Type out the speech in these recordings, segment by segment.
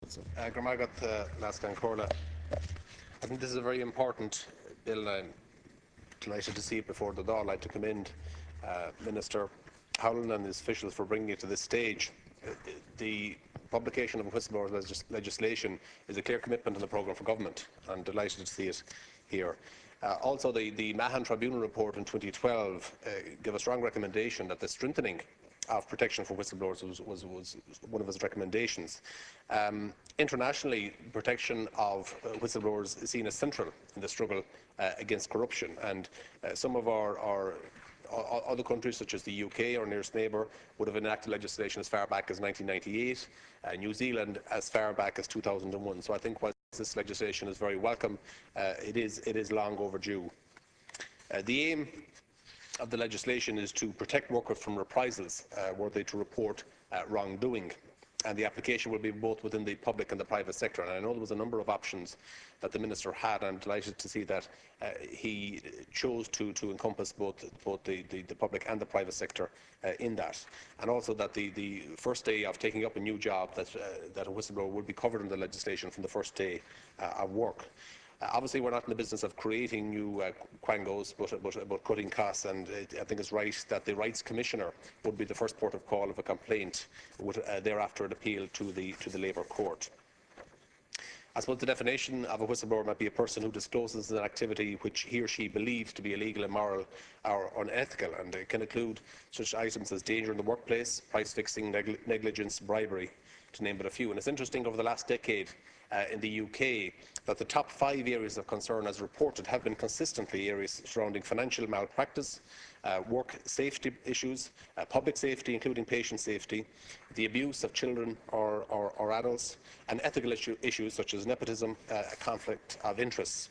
Gramagat Lascan Corla. I think this is a very important bill. I'm delighted to see it before the Dáil. I'd like to commend Minister Howland and his officials for bringing it to this stage. The publication of whistleblowers legislation is a clear commitment in the programme for government. I'm delighted to see it here. Also, the Mahan Tribunal report in 2012 gave a strong recommendation that the strengthening of protection for whistleblowers was one of its recommendations. Internationally, protection of whistleblowers is seen as central in the struggle against corruption, and some of our other countries, such as the UK, our nearest neighbour, would have enacted legislation as far back as 1998, New Zealand as far back as 2001. So I think whilst this legislation is very welcome, it is long overdue. The aim of the legislation is to protect workers from reprisals were they to report wrongdoing, and the application will be both within the public and the private sector. And I know there was a number of options that the Minister had. I'm delighted to see that he chose to encompass both the public and the private sector in that, and also that the first day of taking up a new job, that a whistleblower will be covered in the legislation from the first day of work. Obviously, we're not in the business of creating new quangos, but cutting costs, and I think it's right that the Rights Commissioner would be the first port of call if a complaint would thereafter an appeal to the Labour Court. I suppose the definition of a whistleblower might be a person who discloses an activity which he or she believes to be illegal, immoral or unethical, and it can include such items as danger in the workplace, price fixing, negligence, bribery, to name but a few. And it's interesting, over the last decade in the UK, that the top 5 areas of concern as reported have been consistently areas surrounding financial malpractice, work safety issues, public safety including patient safety, the abuse of children or adults, and ethical issues such as nepotism, conflict of interests.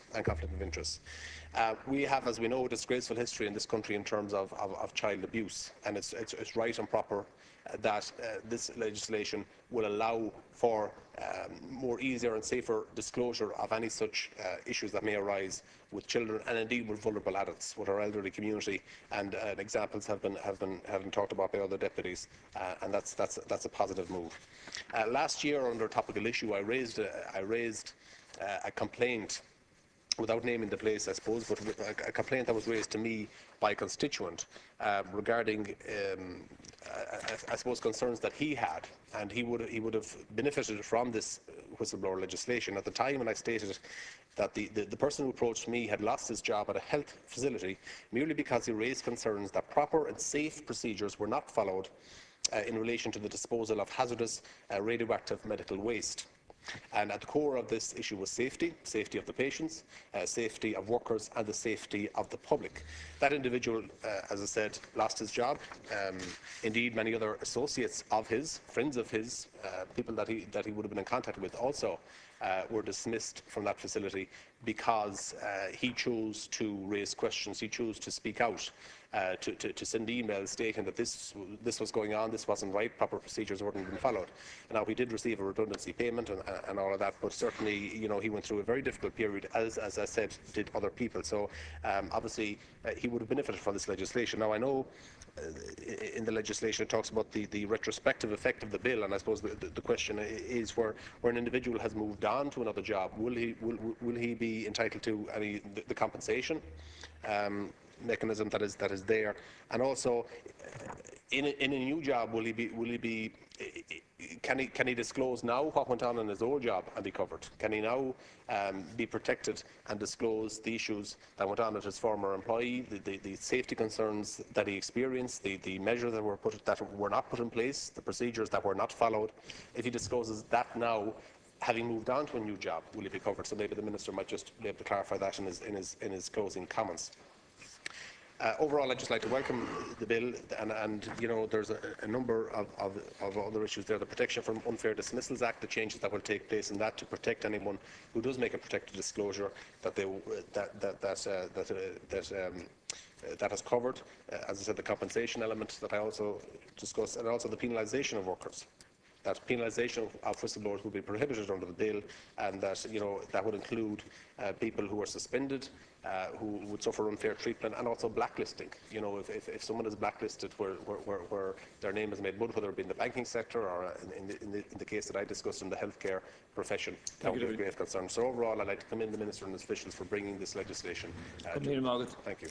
We have, as we know, a disgraceful history in this country in terms of child abuse, and it's right and proper that this legislation will allow for more easier and safer disclosure of any such issues that may arise with children, and indeed with vulnerable adults, with our elderly community, and examples have been talked about by other deputies, and that's a positive move. Last year, under a topical issue, I raised a complaint, without naming the place, I suppose, but a complaint that was raised to me by a constituent regarding, I suppose, concerns that he had, and he would have benefited from this whistleblower legislation. At the time, when I stated that the person who approached me had lost his job at a health facility merely because he raised concerns that proper and safe procedures were not followed in relation to the disposal of hazardous radioactive medical waste. And at the core of this issue was safety of the patients, safety of workers, and the safety of the public. That individual, as I said, lost his job. Indeed, many other associates of his, friends of his, people that he would have been in contact with also were dismissed from that facility because he chose to raise questions, he chose to speak out, to send emails stating that this was going on, this wasn't right, proper procedures weren't being followed. Now, he did receive a redundancy payment and all of that, but certainly, you know, he went through a very difficult period, as I said, did other people. So obviously he would have benefited from this legislation. Now, I know in the legislation it talks about the retrospective effect of the bill, and I suppose the question is, where an individual has moved on to another job, will he be entitled to the compensation mechanism that is there, and also in a new job, can he disclose now what went on in his old job and be covered? Can he now be protected and disclose the issues that went on at his former employee, the safety concerns that he experienced, the measures that were not put in place, the procedures that were not followed? If he discloses that now, having moved on to a new job, will he be covered? So maybe the Minister might just be able to clarify that in his closing comments. Overall, I'd just like to welcome the bill, and you know, there's a number of other issues there. The Protection from Unfair Dismissals Act, the changes that will take place in that to protect anyone who does make a protected disclosure that is covered. As I said, the compensation element that I also discussed, and also the penalisation of workers that penalisation of whistleblowers would be prohibited under the bill, and that that would include people who are suspended, who would suffer unfair treatment, and also blacklisting. If someone is blacklisted where their name is made mud, whether it be in the banking sector or in the case that I discussed in the healthcare profession, that would be of great concern. So overall, I'd like to commend the Minister and his officials for bringing this legislation. Thank you.